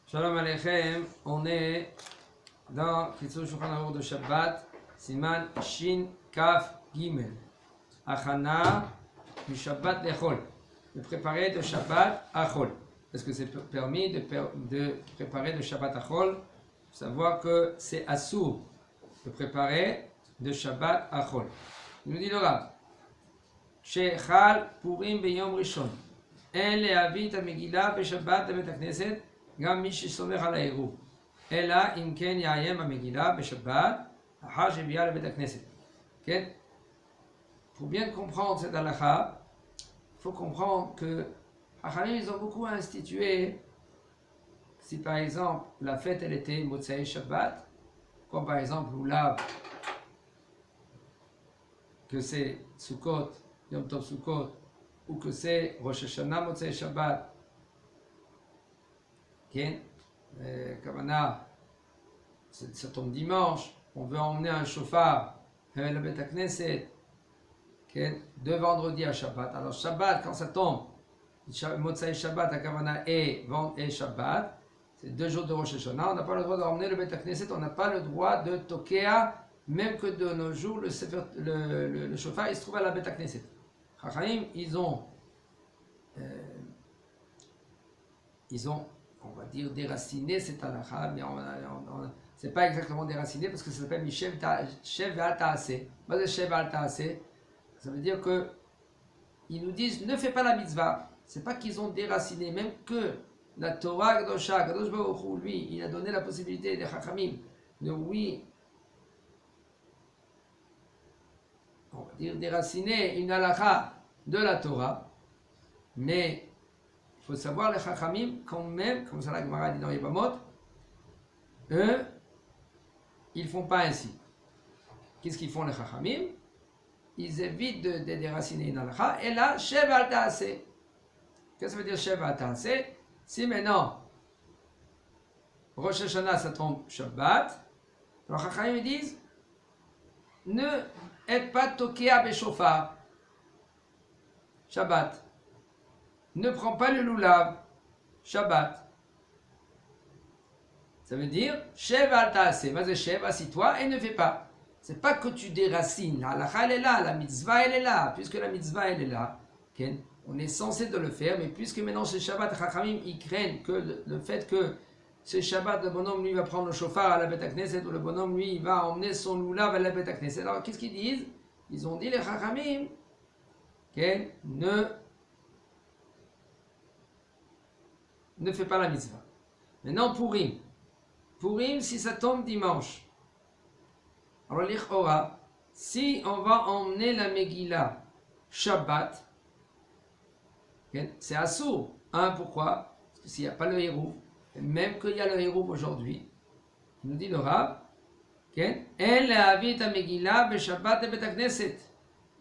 Shalom Aleichem, on est dans Kitzur Shulchan Aruch de Shabbat, Siman Shin Kaf Gimel. Achana du Shabbat Lechol. De préparer de Shabbat à Chol. Est-ce que c'est permis de préparer de Shabbat à Chol? Il faut savoir que c'est assour de préparer de Shabbat à Chol. Il nous dit le Rav. Shechal Purim Beyom Rishon. En le'avit ha-megillah b'Shabbat לבית הכנסת גם מי שסומך על העירוב. אלא אם כן יאיים המגילה בשבת לאחר שהביאה לבית הכנסת. כן? Pour bien comprendre cette halakha, il faut comprendre que Chachamim, ils ont beaucoup institué, si par exemple la fête elle était Motzei Shabbat, comme par exemple l'Oulav, que c'est Sukkot, Yom Tov Sukkot, ou que c'est Rosh Hashanah Motzei Shabbat, Kavana, ça tombe dimanche, on veut emmener un chauffard à la Beit HaKnesset, de vendredi à Shabbat. Alors Shabbat, quand ça tombe, Motzei Shabbat, à Kavana et Shabbat, c'est 2 jours de Rosh Hashanah, on n'a pas le droit d'emmener le Beit HaKnesset, on n'a pas le droit de Tokea, même que de nos jours, le chauffard, il se trouve à la Beit HaKnesset. Chachamim, ils ont, on va dire, déraciné cette halakha, mais c'est pas exactement déraciné parce que ça s'appelle Mishev Ve'al Ta'aseh. Qu'est-ce que Shev Ve'al Ta'aseh? Ça veut dire que ils nous disent ne fais pas la mitzvah. C'est pas qu'ils ont déraciné, même que la Torah Kedosha, Kadosh Baruch Hu, lui, il a donné la possibilité des Chachamim de on va dire déraciner une halakha de la Torah, mais il faut savoir les Chachamim quand même, comme ça la Gemara dit dans Yevamot, eux, ils font pas ainsi. Qu'est-ce qu'ils font les Chachamim? Ils évitent de déraciner une halakha, et là, Shev Ve'al Ta'aseh. Qu'est-ce que ça veut dire Shev Ve'al Ta'aseh? Si maintenant, Rosh Hashanah, ça tombe Shabbat, alors Chachamim disent, ne êtes pas Tokea Beshofar, Shabbat. Ne prends pas le loulav, Shabbat. Ça veut dire, Shev Ve'al Ta'aseh. Vas-y, Shev, assis-toi et ne fais pas. C'est pas que tu déracines. La halakha, elle est là, la mitzvah, elle est là. Puisque la mitzvah, elle est là, on est censé de le faire, mais puisque maintenant c'est Shabbat, Chachamim, ils craignent que le fait que c'est Shabbat, le bonhomme, lui, va prendre le chauffard à la Beit HaKnesset, ou le bonhomme, lui, il va emmener son loulav à la Beit HaKnesset. Alors, qu'est-ce qu'ils disent? Ils ont dit, les Chachamim, ne fais pas la mitzvah. Maintenant, Purim, si ça tombe dimanche, alors l'Ichora, si on va emmener la Megillah Shabbat, c'est assour. Pourquoi? Parce que s'il n'y a pas le hérouv, même qu'il y a le hérouv aujourd'hui, il nous dit le Rav, El le'avit ha-megillah b'Shabbat et Beit HaKnesset.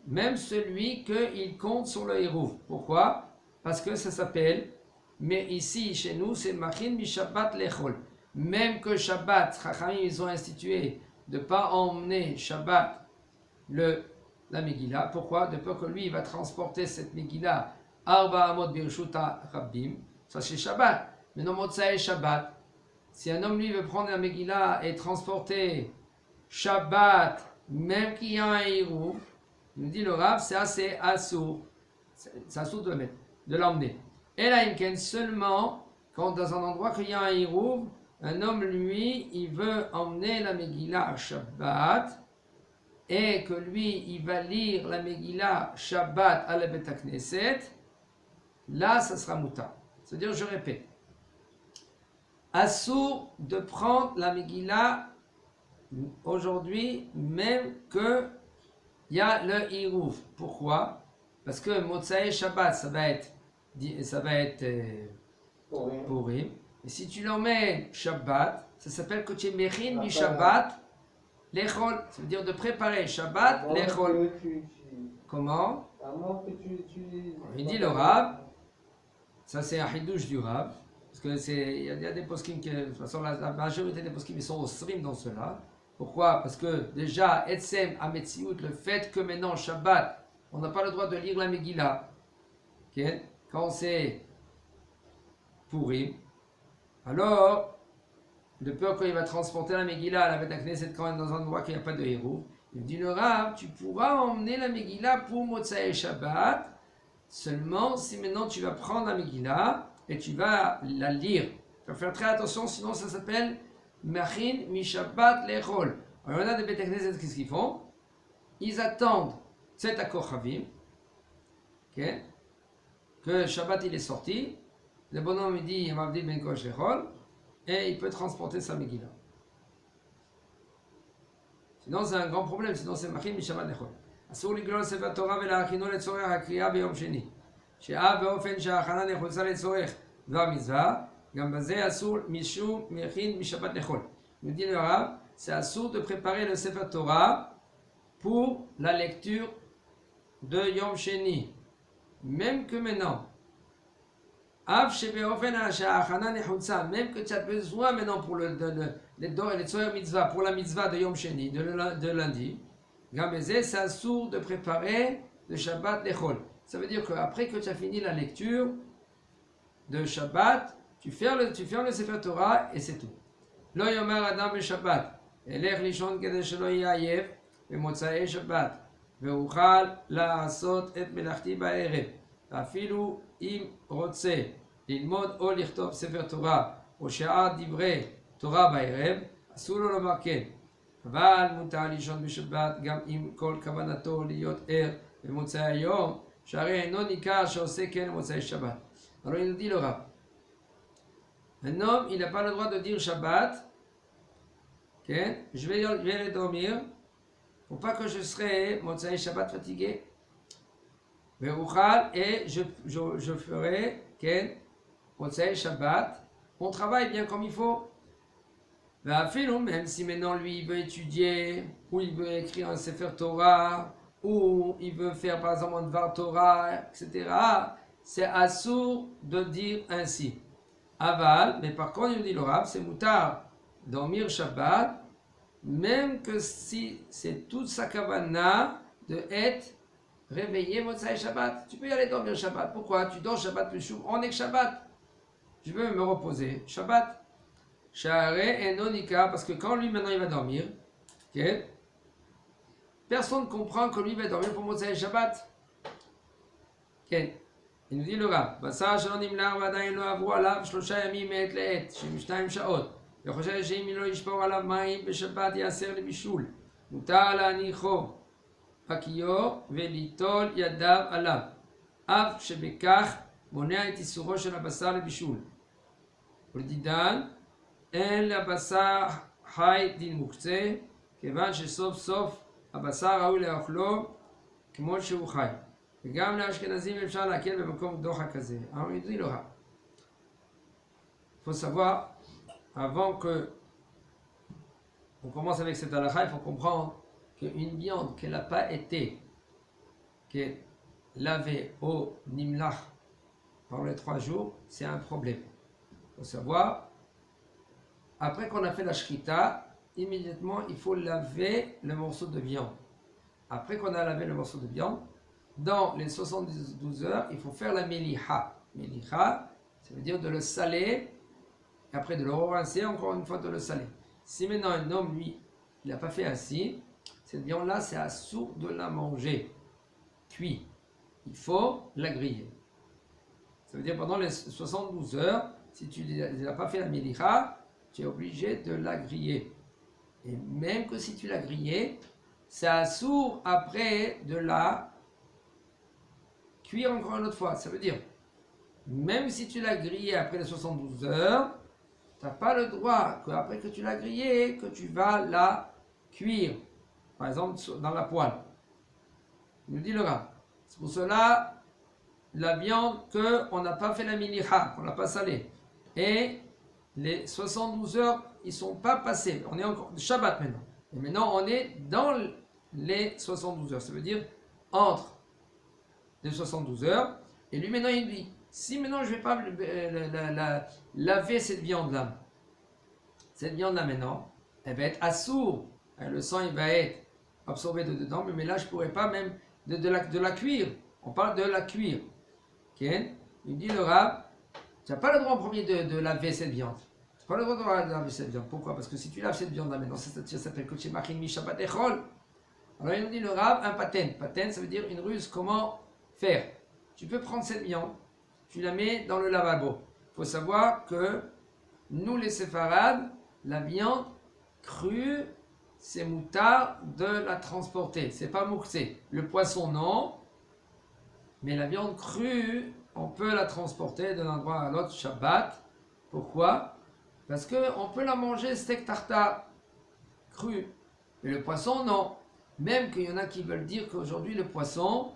Même celui qu'il compte sur le hérouv. Pourquoi? Parce que ça s'appelle, mais ici, chez nous, c'est Machin mi-Shabbat lechol. Même que Shabbat, Chachamim, ils ont institué de ne pas emmener Shabbat la Megillah. Pourquoi? De peur que lui, il va transporter cette Megillah Arba Amot Birshuta Rabbim. Ça, c'est Shabbat. Mais non, Motzei Shabbat. Si un homme, lui, veut prendre la Megillah et transporter Shabbat, même qu'il y a un hérouv, il nous dit le Rav, c'est assez assour. C'est assour de l'emmener. Et là, il seulement quand dans un endroit qu'il y a un hérouv, un homme, lui, il veut emmener la Megillah Shabbat, et que lui, il va lire la Megillah Shabbat à la Beit HaKnesset, là, ça sera mutar. C'est-à-dire, je répète, assour de prendre la Megillah aujourd'hui, même que il y a le Hirouf. Pourquoi? Parce que Motzei Shabbat, ça va être Purim. Et si tu l'emmènes Shabbat, ça s'appelle que tu es Mechin mi Shabbat Lechol. Ça veut dire de préparer Shabbat Lechol. Comment? Il dit le Rav, ça c'est un hidouche du Rav, parce que il y a des poskim qui, de toute façon la majorité des poskim ils sont au stream dans cela. Pourquoi? Parce que déjà, Etsem Ametsiout, le fait que maintenant Shabbat, on n'a pas le droit de lire la Megillah, quand c'est Purim. Alors, de peur qu'il va transporter la Megillah à la Beth Knesset quand dans un endroit qu'il n'y a pas de héros, il dit le Rav, tu pourras emmener la Megillah pour Motsai Shabbat, seulement si maintenant tu vas prendre la Megillah et tu vas la lire. Il faut faire très attention, sinon ça s'appelle Machin Mishabbat Lechol. Alors, il y en a des Beth Knesset, qu'est-ce qu'ils font? Ils attendent Tzet HaKochavim, okay, que Shabbat il est sorti, le bonhomme il dit Mavdi Ben Kosh Lechol, et il peut transporter sa Megillah. Sinon c'est un grand problème, sinon c'est Machin Mishabbat Lechol. אסור לגלול ספר תורה ולהכינו לצורך הקריאה ביום שני. שעה באופן שההכנה נחוצה לצורך דבר מצווה, גם בזה אסור משום מכין משבת לחול. nous dit le Rav, c'est assour de préparer le Sefer Torah pour la lecture de Yom Sheni. Même que maintenant, même que tu as besoin maintenant pour le mitzvah, pour la mitzvah de Yom Sheni, de lundi, c'est assour de préparer le Shabbat Lechol. Ça veut dire qu'après que tu as fini la lecture de Shabbat, tu fermes le Sefer Torah et c'est tout. Lo yomer adam בשבת, אלך לישון כדי שלא יהיה עייף במוצאי שבת, ואוכל לעשות את מלאכתי בערב. ואפילו אם רוצה ללמוד או לכתוב ספר תורה או שאר דברי תורה בערב, אסור לו לומר כן. אבל מותר לישון בשבת גם אם כל כוונתו להיות ער במוצאי היום, שהרי אינו ניכר שעושה כן במוצאי שבת. Alors il dit le Rav, un homme, il n'a pas le droit de dire Shabbat, okay, je vais aller dormir, pour pas que je serai Motsai Shabbat fatigué. Et je ferai Motsai Shabbat, mon travail bien comme il faut. Même si maintenant lui il veut étudier, ou il veut écrire un Sefer Torah, ou il veut faire par exemple un Dvar Torah, etc., c'est assour de dire ainsi. Aval, mais par contre, il dit le Rav, c'est moutar dormir Shabbat, même que si c'est toute sa kavana de être réveillé Motsai Shabbat. Tu peux y aller dormir Shabbat. Pourquoi? Tu dors Shabbat plus chaud. On est que Shabbat. Je veux me reposer. Shabbat. Share et nonika, parce que quand lui maintenant il va dormir, okay, personne ne comprend que lui va dormir pour Motsai Shabbat. Okay. Il nous dit le Rav, בשר שלא נמלח ועדיין לא עברו עליו 3 ימים מעת לעת, 72 שעות, וחושב שאם לא ישפור עליו מים בשבת יאסר לבישול, מותר להניחו בכיור וליטול ידיו עליו, אף שבכך מונע את איסורו של הבשר לבישול. ולדידן, אין לבשר חי דין מוקצה, כיוון שסוף סוף הבשר ראוי לאכלו כמו שהוא חי. וגם לאשכנזים אפשר להקל במקום דוחק כזה. Alors il dit le Rav, il faut savoir, avant que on commence avec cette halakha, il faut comprendre qu'une viande qui n'a pas été lavée au nimlach pendant les 3 jours, c'est un problème. Il faut savoir, après qu'on a fait la shrita, immédiatement il faut laver le morceau de viande. Après qu'on a lavé le morceau de viande, dans les 72 heures, il faut faire la meliha. Meliha, ça veut dire de le saler, et après de le rincer, encore une fois de le saler. Si maintenant un homme, lui, il n'a pas fait ainsi, cette viande-là, c'est assour de la manger, cuit. Il faut la griller. Ça veut dire pendant les 72 heures, si tu n'as pas fait la meliha, tu es obligé de la griller. Et même que si tu l'as grillée, c'est assour après de la cuire encore une autre fois. Ça veut dire, même si tu l'as grillé après les 72 heures, tu n'as pas le droit qu'après que tu l'as grillé, que tu vas la cuire. Par exemple, dans la poêle. Il nous dit le Rav. C'est pour cela, la viande qu'on n'a pas fait la meliha, qu'on n'a pas salée. Et les 72 heures, ils ne sont pas passés. On est encore Shabbat maintenant. Et maintenant, on est dans les 72 heures. Ça veut dire entre les 72 heures. Et lui, maintenant, il dit, si maintenant je ne vais pas laver cette viande-là, maintenant, elle va être assour. Le sang, il va être absorbé dedans. Mais là, je ne pourrais pas même de la cuire. On parle de la cuire. Okay? Il dit le Rav, tu n'as pas le droit en premier de laver cette viande. Tu n'as pas le droit de laver cette viande. Pourquoi? Parce que si tu laves cette viande là maintenant, ça s'appelle Kodesh Machin Mi Shabbat Echol. Alors il nous dit le Rav, un paten. Paten, ça veut dire une ruse. Comment faire? Tu peux prendre cette viande, tu la mets dans le lavabo. Il faut savoir que nous les séfarades, la viande crue, c'est moutard de la transporter. C'est pas mouxé. Le poisson, non. Mais la viande crue, on peut la transporter d'un endroit à l'autre Shabbat. Pourquoi? Parce qu'on peut la manger steak tartare cru. Mais le poisson, non. Même qu'il y en a qui veulent dire qu'aujourd'hui, le poisson,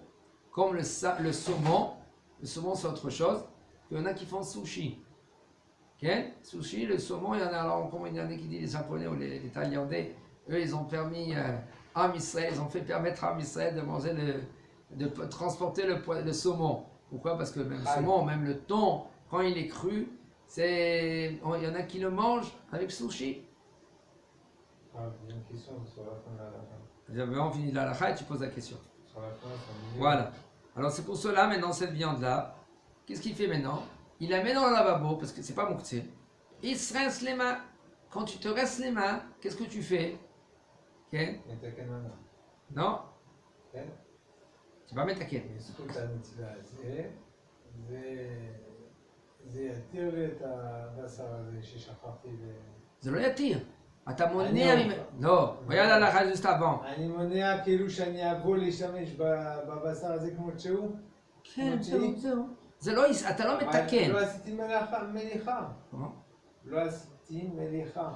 comme le saumon c'est autre chose, qu'il y en a qui font sushi. Okay? Sushi, le saumon, il y en a, alors, comme il y en a qui disent les Japonais ou les Thaïlandais, eux, ils ont permis à Israël, ils ont fait permettre à Israël de manger de transporter le saumon. Pourquoi? Parce que même le saumon, même le thon, quand il est cru, il y en a qui le mangent avec sushi. J'ai une question sur la fin de la fin. J'avais fini la lacha et tu poses la question. Sur la fin, Voilà. Alors c'est pour cela, maintenant, cette viande-là, qu'est-ce qu'il fait maintenant? Il la met dans le lavabo, parce que c'est pas mouktsé. Il se rince les mains. Quand tu te rinces les mains, qu'est-ce que tu fais? Okay? Non? כן? Tu vas mettre la quête. בזכות הנטילה זה יתיר לי את הבשר הזה ששכחתי זה לא יתיר. אתה מונע ממנו. לא, regarde la lacha juste avant. אני מונע כאילו שאני אבוא להשתמש בבשר הזה כמו שהוא? כן, זהו. זה לא, אתה לא מתקן. לא עשיתי מליחה. לא עשיתי מליחה.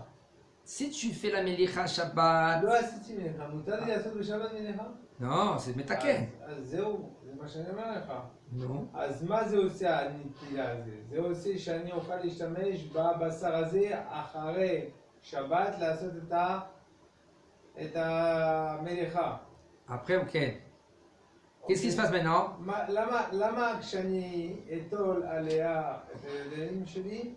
Si tu fais la melicha Shabbat... לא עשיתי מליחה. מותר לי לעשות בשבת מליחה? Non, c'est מתקן. אז זהו, זה מה שאני אומר לך. נו. אז מה זה עושה הנטילה הזה? זה עושה שאני אוכל להשתמש בבשר הזה אחרי שבת לעשות את המליחה. Après, ok. Qu'est-ce qui se passe maintenant? למה כשאני אטול עליה את הידיים שלי,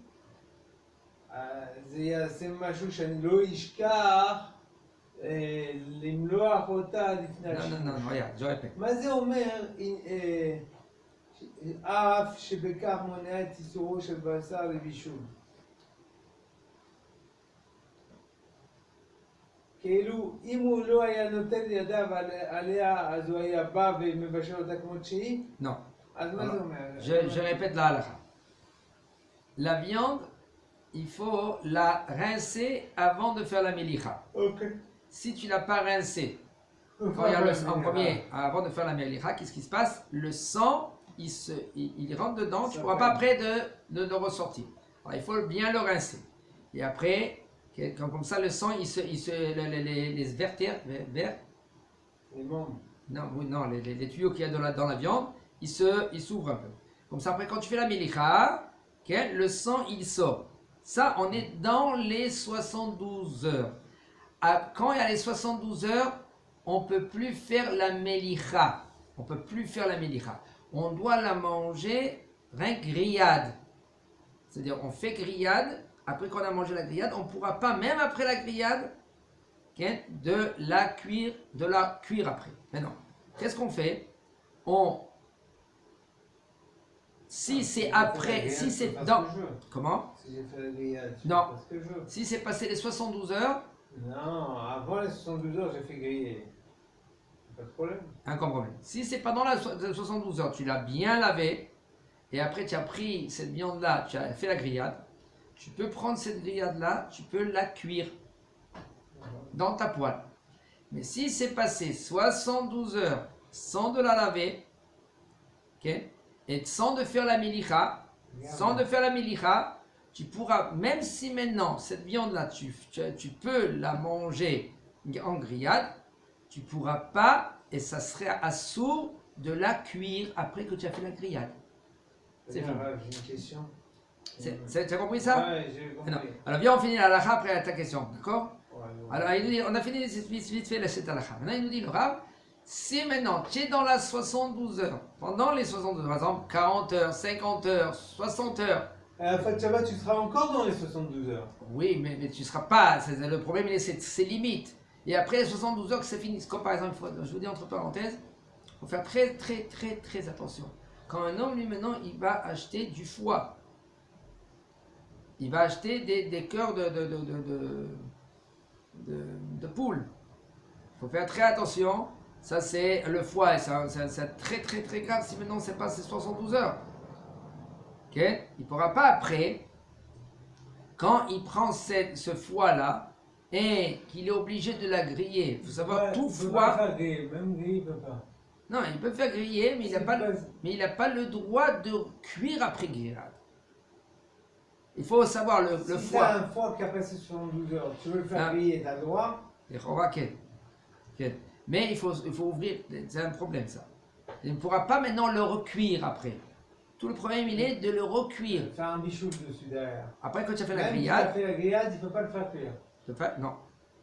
זה יעשה משהו שאני לא אשכח למלוח אותה לפני השימוש? Non, regarde, je répète. מה זה אומר אף שבכך מונע את איסורו של בשר לבישול? כאילו, אם הוא לא היה נותן ידיו עליה, אז הוא היה בא ומבשל אותה כמו שהיא? Non. אז מה זה אומר? Je répète la halakha. La viande, il faut la rincer avant de faire la melicha. Ok. Si tu ne l'as pas rincé, quand il y a en premier, avant de faire la melicha, qu'est-ce qui se passe? Le sang, il rentre dedans, tu ne pourras pas après de le ressortir. Alors, il faut bien le rincer. Et après, comme ça, le sang, les vertères, non, les tuyaux qu'il y a dans la viande, ils s'ouvrent un peu. Comme ça, après, quand tu fais la melicha, le sang, il sort. Ça, on est dans les 72 heures. Quand il y a les 72 heures, on ne peut plus faire la melicha. On ne peut plus faire la melicha. On doit la manger rien que grillade. C'est-à-dire, on fait grillade. Après qu'on a mangé la grillade, on ne pourra pas, même après la grillade, de la cuire après. Maintenant, qu'est-ce qu'on fait? Si c'est après, si c'est dans... Comment? Si j'ai fait la grillade, non. Parce que je veux. Si c'est passé les 72 heures... Non, avant les 72 heures, j'ai fait griller. Pas de problème. Un problème. Si c'est pendant les 72 heures, tu l'as bien lavé, et après tu as pris cette viande-là, tu as fait la grillade, tu peux prendre cette grillade-là, tu peux la cuire dans ta poêle. Mais si c'est passé 72 heures sans de la laver, okay, et sans de faire la melicha, tu pourras, même si maintenant cette viande-là, tu peux la manger en grillade, tu ne pourras pas, et ça serait assourd de la cuire après que tu as fait la grillade. C'est fini. J'ai une question. Tu as compris ça? Ouais, j'ai compris. Non. Alors viens, on finit la halakha après ta question, d'accord? Ouais. Alors il nous dit, on a fini vite fait cette halakha. Maintenant il nous dit le Rav, si maintenant tu es dans la 72 heures, pendant les 72 heures, par exemple 40 heures, 50 heures, 60 heures. À la fin de Shabbat, tu seras encore dans les 72 heures. Oui, mais tu ne seras pas, le problème c'est limite. Et après les 72 heures que c'est fini. Comme par exemple, je vous dis entre parenthèses, il faut faire très attention. Quand un homme lui maintenant il va acheter du foie, il va acheter des cœurs de poule. Il faut faire très attention. Ça, c'est le foie. Et c'est très, très, très grave si maintenant c'est pas ces 72 heures. Ok? Il ne pourra pas après, quand il prend ce foie-là et qu'il est obligé de la griller. Il faut savoir, tout Il peut foie. pas faire griller, même griller, il peut pas. Non, il peut faire griller, mais il n'a pas le droit de cuire après grillade. Il faut savoir le Si foie. t'as un foie qui a passé 72 heures, tu veux le faire griller, t'as le droit. Mais il faut ouvrir, c'est un problème ça. Il ne pourra pas maintenant le recuire après. Tout le problème, il est de le recuire. Faire un bichou dessus derrière. Après, quand tu as fait la Même grillade. si tu as fait la grillade, il ne peut pas le faire cuire. Non,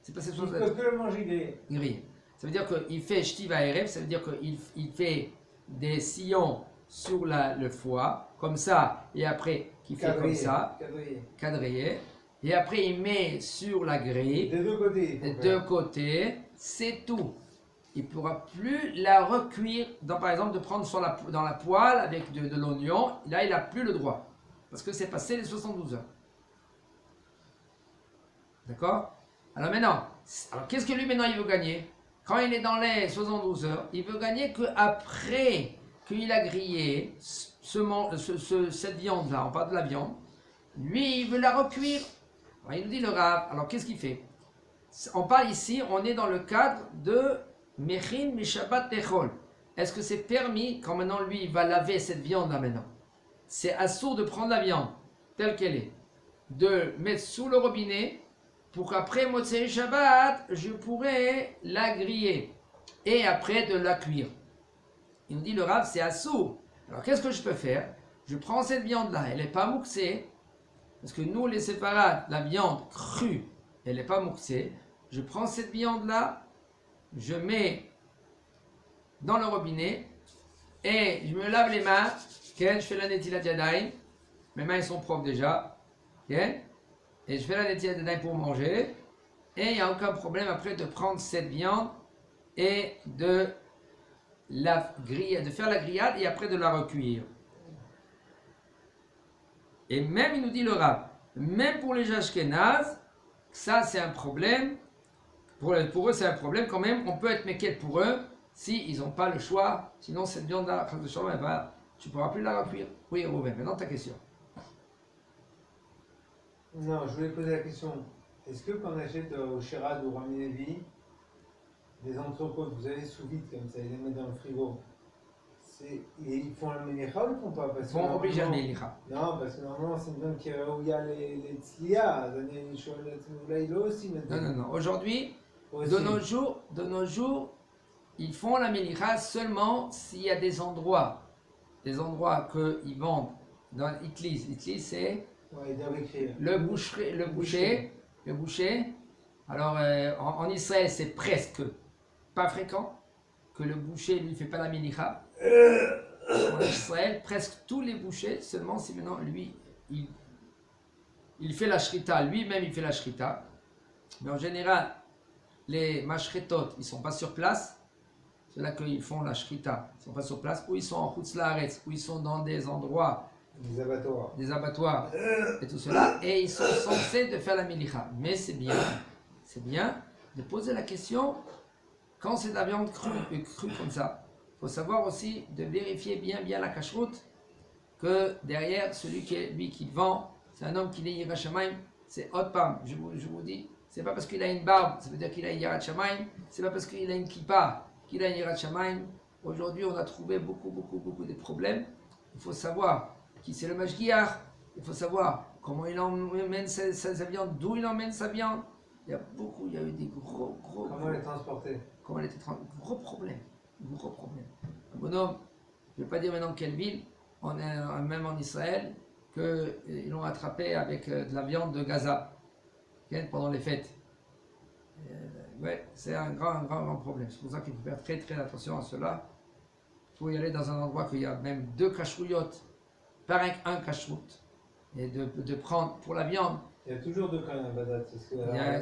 c'est pas cette Il chose. ne peut que le manger grillé. Ça veut dire qu'il fait shtiva erev, ça veut dire qu'il fait des sillons sur le foie, comme ça, et après, qu'il fait comme ça, quadrillé. Et après, il met sur la grille. Des deux côtés. Des deux côtés, c'est tout. Il ne pourra plus la recuire, par exemple, de prendre dans la poêle avec de l'oignon. Là, il n'a plus le droit. Parce que c'est passé les 72 heures. D'accord? Alors maintenant, qu'est-ce que lui maintenant il veut gagner? Quand il est dans les 72 heures, il veut gagner qu'après qu'il a grillé cette viande-là, on parle de la viande, lui, il veut la recuire. Alors, il nous dit le Rav, alors qu'est-ce qu'il fait? On parle ici, on est dans le cadre de Mechin Mishabat Techol. Est-ce que c'est permis, quand maintenant lui, il va laver cette viande-là maintenant? C'est assourd de prendre la viande telle qu'elle est, de mettre sous le robinet, pour qu'après Motzei Shabbat, je pourrais la griller et après de la cuire. Il nous dit le Rav, c'est assourd. Alors qu'est-ce que je peux faire? Je prends cette viande-là, elle n'est pas mouxée, parce que nous les séparades, la viande crue, elle n'est pas mouxée. Je prends cette viande-là, je mets dans le robinet et je me lave les mains. Je fais la netilat yadayim. Mes mains sont propres déjà. Et je fais la netilat yadayim pour manger. Et il n'y a aucun problème après de prendre cette viande et de faire la grillade et après de la recueillir. Et même, il nous dit le Rav, même pour les Ashkénazes, ça c'est un problème. Pour eux, c'est un problème quand même. On peut être méquel pour eux s'ils n'ont pas le choix. Sinon, cette viande-là, tu ne pourras plus la recueillir. Oui, Rouven, maintenant ta question. Non, je voulais poser la question. Est-ce que quand on achète au Sherad ou au Rami Levi des entrecôtes, vous avez sous vide comme ça, ils les mettent dans le frigo, ils font la menicha ou ils ne font pas? Ils font obliger la menicha. Non, parce que normalement, c'est une zone où il y a les tzliya. Là, il doit aussi mettre. Non. Aujourd'hui, de nos jours, ils font la menicha seulement s'il y a des endroits qu'ils vendent dans l'Itlis. L'Itlis, c'est le boucher. Alors, en Israël, c'est presque pas fréquent que le boucher lui fait pas la menicha. En Israël, presque tous les bouchers, seulement si maintenant lui, il fait la shrita, lui-même il fait la shrita. Mais en général, les mashretot, ils sont pas sur place. C'est là qu'ils font la shrita. Ils sont pas sur place. Ou ils sont en Chutz Laaretz, ou ils sont dans des endroits, des abattoirs et tout cela. Et ils sont censés de faire la melicha. Mais c'est bien de poser la question quand c'est de la viande crue comme ça. Il faut savoir aussi de vérifier bien la cacheroute, que derrière celui qui vend, c'est un homme qui est Yirat Shamayim, c'est Hot Pam. Je vous dis, c'est pas parce qu'il a une barbe, ça veut dire qu'il a une Yirat Shamayim, c'est pas parce qu'il a une kippa qu'il a une Yirat Shamayim. Aujourd'hui, on a trouvé beaucoup de problèmes. Il faut savoir qui c'est le mashgiach, il faut savoir comment il emmène sa viande, d'où il emmène sa viande. Il y a eu des gros comment elle est transportée? Comment elle était transportée? Gros problème. Un bonhomme, je ne vais pas dire maintenant quelle ville, on est même en Israël, qu'ils l'ont attrapé avec de la viande de Gaza pendant les fêtes. C'est un grand problème. C'est pour ça qu'il faut faire très attention à cela. Il faut y aller dans un endroit où il y a même 2 cacherouillottes, par un cacheroute, et de prendre pour la viande. Il y a toujours 2 cas dans un badatz.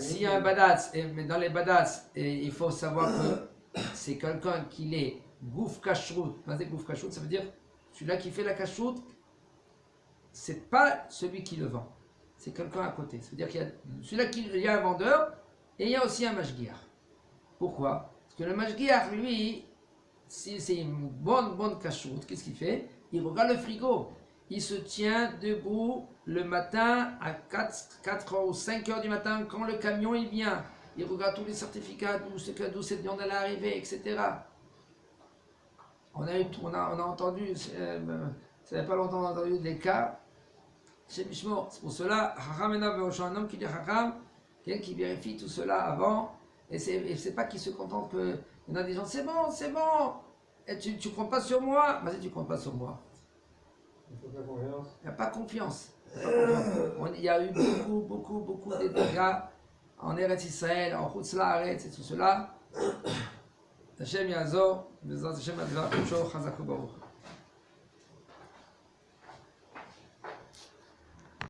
S'il y a un badatz, mais dans les badatz, il faut savoir que c'est quelqu'un qui est gouf kashrut. Gouf kashrut, ça veut dire celui-là qui fait la kashrut, c'est pas celui qui le vend. c'est quelqu'un à côté. C'est-à-dire qu'il y a celui-là il y a un vendeur et il y a aussi un mashgiach. Pourquoi? Parce que le mashgiach, lui, si c'est une bonne cachoute, qu'est-ce qu'il fait? Il regarde le frigo. Il se tient debout le matin à 4 ou 5 heures du matin quand le camion il vient. Il regarde tous les certificats, d'où cette viande est arrivée, etc. On a entendu, ça fait pas longtemps, on a entendu des cas chez Mishmor. C'est pour cela, Chacham Enav Be'osho, un homme qui dit Chacham, qui vérifie tout cela avant, et c'est pas qu'il se contente que. Il y en a des gens, c'est bon, et tu crois pas sur moi? Vas-y, tu crois pas sur moi. Il faut faire confiance. Il n'y a pas confiance. Il y a eu beaucoup de dégâts en Eretz Israël, en Chutz La'aretz et tout cela. Hashem Yazor, Bezrat Hashem Advar Kucho, Chazak Baruch.